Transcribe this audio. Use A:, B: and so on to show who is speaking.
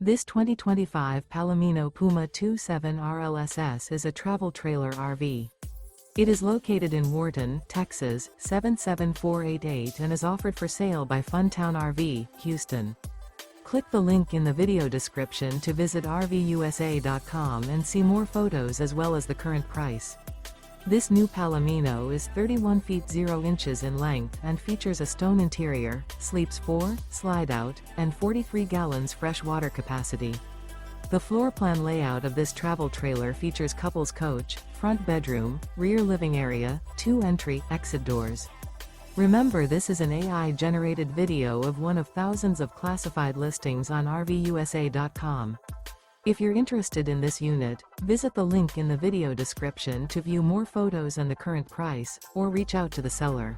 A: This 2025 Palomino Puma 27 RLSS is a travel trailer RV. It is located in Wharton, Texas, 77488 and is offered for sale by Funtown RV, Houston. Click the link in the video description to visit RVUSA.com and see more photos as well as the current price. This new Palomino is 31 feet 0 inches in length and features a stone interior, sleeps 4, slide-out, and 43 gallons fresh water capacity. The floor plan layout of this travel trailer features couples coach, front bedroom, rear living area, 2 entry/exit doors. Remember, this is an AI-generated video of one of thousands of classified listings on RVUSA.com. If you're interested in this unit, visit the link in the video description to view more photos and the current price, or reach out to the seller.